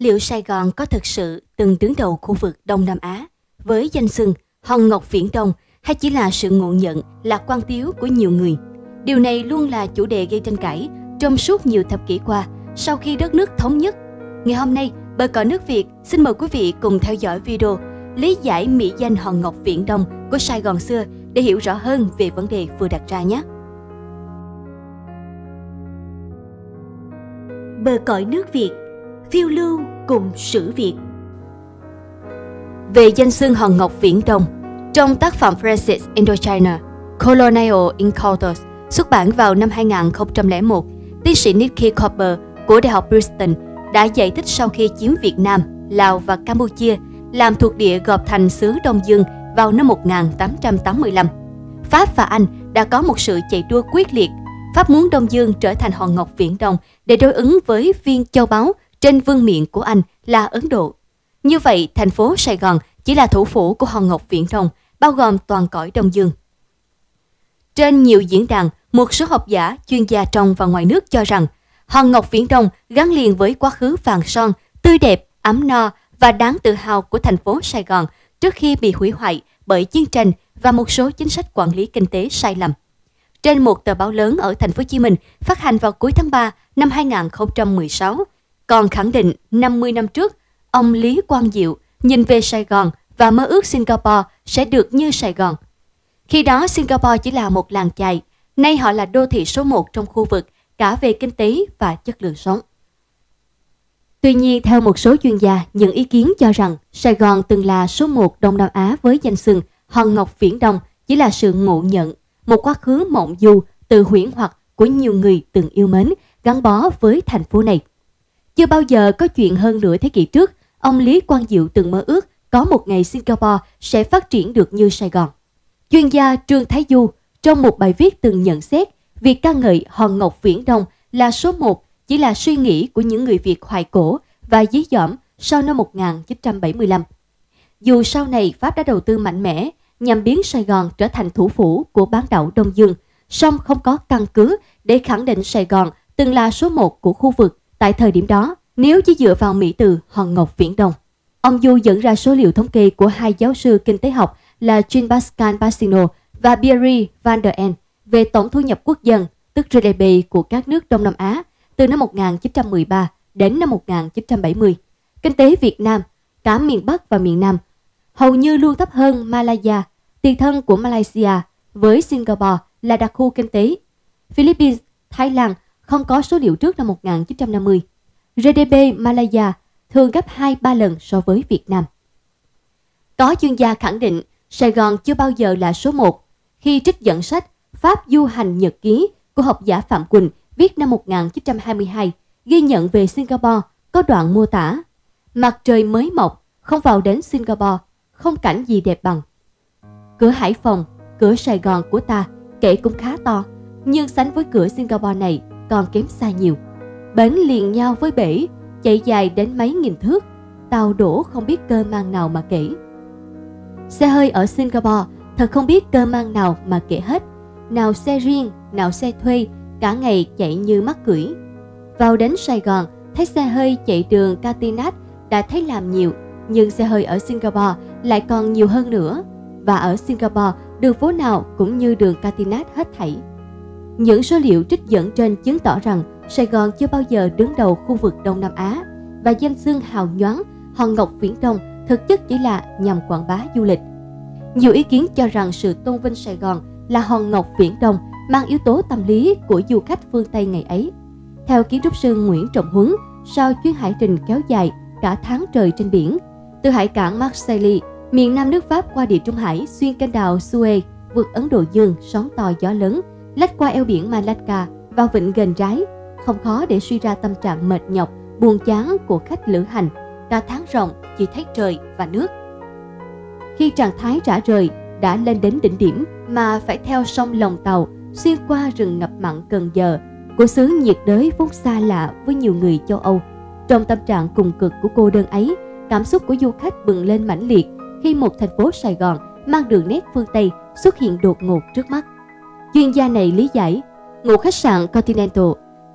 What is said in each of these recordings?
Liệu Sài Gòn có thực sự từng đứng đầu khu vực Đông Nam Á với danh xưng Hòn Ngọc Viễn Đông, hay chỉ là sự ngộ nhận, lạc quan tiếu của nhiều người? Điều này luôn là chủ đề gây tranh cãi trong suốt nhiều thập kỷ qua sau khi đất nước thống nhất. Ngày hôm nay, Bờ Cõi Nước Việt xin mời quý vị cùng theo dõi video lý giải mỹ danh Hòn Ngọc Viễn Đông của Sài Gòn xưa để hiểu rõ hơn về vấn đề vừa đặt ra nhé. Bờ Cõi Nước Việt, phiêu lưu cùng sử Việt. Về danh xưng Hòn Ngọc Viễn Đông, trong tác phẩm Francis Indochina, Colonial Encounters xuất bản vào năm 2001, tiến sĩ Nicky Cooper của Đại học Princeton đã giải thích sau khi chiếm Việt Nam, Lào và Campuchia, làm thuộc địa gộp thành xứ Đông Dương vào năm 1885. Pháp và Anh đã có một sự chạy đua quyết liệt. Pháp muốn Đông Dương trở thành Hòn Ngọc Viễn Đông để đối ứng với viên châu báu trên vương miện của Anh là Ấn Độ. Như vậy, thành phố Sài Gòn chỉ là thủ phủ của Hòn Ngọc Viễn Đông, bao gồm toàn cõi Đông Dương. Trên nhiều diễn đàn, một số học giả, chuyên gia trong và ngoài nước cho rằng Hòn Ngọc Viễn Đông gắn liền với quá khứ vàng son, tươi đẹp, ấm no và đáng tự hào của thành phố Sài Gòn trước khi bị hủy hoại bởi chiến tranh và một số chính sách quản lý kinh tế sai lầm. Trên một tờ báo lớn ở thành phố Hồ Chí Minh phát hành vào cuối tháng 3 năm 2016, còn khẳng định 50 năm trước, ông Lý Quang Diệu nhìn về Sài Gòn và mơ ước Singapore sẽ được như Sài Gòn. Khi đó Singapore chỉ là một làng chài, nay họ là đô thị số 1 trong khu vực cả về kinh tế và chất lượng sống. Tuy nhiên, theo một số chuyên gia, những ý kiến cho rằng Sài Gòn từng là số 1 Đông Nam Á với danh xưng Hòn Ngọc Viễn Đông chỉ là sự ngộ nhận, một quá khứ mộng du từ huyễn hoặc của nhiều người từng yêu mến, gắn bó với thành phố này. Chưa bao giờ có chuyện hơn nửa thế kỷ trước, ông Lý Quang Diệu từng mơ ước có một ngày Singapore sẽ phát triển được như Sài Gòn. Chuyên gia Trương Thái Du trong một bài viết từng nhận xét việc ca ngợi Hòn Ngọc Viễn Đông là số 1 chỉ là suy nghĩ của những người Việt hoài cổ và dí dỏm sau năm 1975. Dù sau này Pháp đã đầu tư mạnh mẽ nhằm biến Sài Gòn trở thành thủ phủ của bán đảo Đông Dương, song không có căn cứ để khẳng định Sài Gòn từng là số 1 của khu vực tại thời điểm đó nếu chỉ dựa vào mỹ từ Hòn Ngọc Viễn Đông. Ông Du dẫn ra số liệu thống kê của hai giáo sư kinh tế học là Jean-Pascal Bassino và Pierre Van der En về tổng thu nhập quốc dân, tức GDP của các nước Đông Nam Á từ năm 1913 đến năm 1970. Kinh tế Việt Nam, cả miền Bắc và miền Nam, hầu như luôn thấp hơn Malaysia, tiền thân của Malaysia, với Singapore là đặc khu kinh tế. Philippines, Thái Lan không có số liệu trước năm 1950. GDP Malaysia thường gấp 2-3 lần so với Việt Nam. Có chuyên gia khẳng định Sài Gòn chưa bao giờ là số 1 khi trích dẫn sách Pháp Du Hành Nhật Ký của học giả Phạm Quỳnh viết năm 1922, ghi nhận về Singapore có đoạn mô tả: mặt trời mới mọc, không vào đến Singapore, không cảnh gì đẹp bằng. Cửa Hải Phòng, cửa Sài Gòn của ta kể cũng khá to, nhưng sánh với cửa Singapore này còn kém xa nhiều. Bến liền nhau với bể, chạy dài đến mấy nghìn thước, tàu đổ không biết cơ mang nào mà kể. Xe hơi ở Singapore thật không biết cơ mang nào mà kể hết, nào xe riêng, nào xe thuê, cả ngày chạy như mắc cưỡi. Vào đến Sài Gòn, thấy xe hơi chạy đường Katinat đã thấy làm nhiều, nhưng xe hơi ở Singapore lại còn nhiều hơn nữa. Và ở Singapore, đường phố nào cũng như đường Katinat hết thảy. Những số liệu trích dẫn trên chứng tỏ rằng Sài Gòn chưa bao giờ đứng đầu khu vực Đông Nam Á, và danh xưng hào nhoáng Hòn Ngọc Viễn Đông thực chất chỉ là nhằm quảng bá du lịch. Nhiều ý kiến cho rằng sự tôn vinh Sài Gòn là Hòn Ngọc Viễn Đông mang yếu tố tâm lý của du khách phương Tây ngày ấy. Theo kiến trúc sư Nguyễn Trọng Huấn, sau chuyến hải trình kéo dài cả tháng trời trên biển, từ hải cảng Marseille, miền nam nước Pháp qua Địa Trung Hải, xuyên kênh đào Suez, vượt Ấn Độ Dương, sóng to gió lớn, lách qua eo biển Malacca vào vịnh Gần Rái, không khó để suy ra tâm trạng mệt nhọc, buồn chán của khách lữ hành. Cả tháng ròng chỉ thấy trời và nước. Khi trạng thái rã rời đã lên đến đỉnh điểm mà phải theo sông Lòng Tàu xuyên qua rừng ngập mặn Cần Giờ của xứ nhiệt đới vốn xa lạ với nhiều người châu Âu. Trong tâm trạng cùng cực của cô đơn ấy, cảm xúc của du khách bừng lên mãnh liệt khi một thành phố Sài Gòn mang đường nét phương Tây xuất hiện đột ngột trước mắt. Chuyên gia này lý giải, ngủ khách sạn Continental,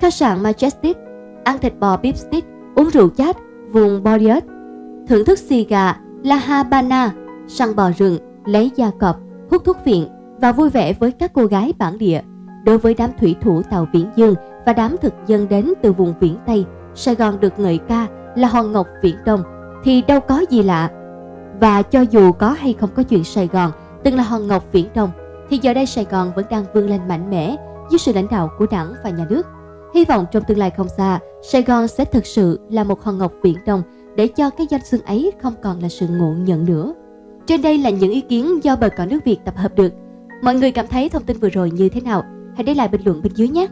khách sạn Majestic, ăn thịt bò beef stick, uống rượu chat vùng Boreas, thưởng thức xì gà, La Habana, săn bò rừng, lấy da cọp, hút thuốc phiện và vui vẻ với các cô gái bản địa. Đối với đám thủy thủ tàu Viễn Dương và đám thực dân đến từ vùng Viễn Tây, Sài Gòn được ngợi ca là hòn ngọc Viễn Đông thì đâu có gì lạ. Và cho dù có hay không có chuyện Sài Gòn từng là hòn ngọc Viễn Đông, thì giờ đây Sài Gòn vẫn đang vươn lên mạnh mẽ dưới sự lãnh đạo của Đảng và Nhà nước. Hy vọng trong tương lai không xa, Sài Gòn sẽ thực sự là một hòn ngọc Viễn Đông để cho cái danh xưng ấy không còn là sự ngộ nhận nữa. Trên đây là những ý kiến do Bờ Cỏ Nước Việt tập hợp được. Mọi người cảm thấy thông tin vừa rồi như thế nào? Hãy để lại bình luận bên dưới nhé!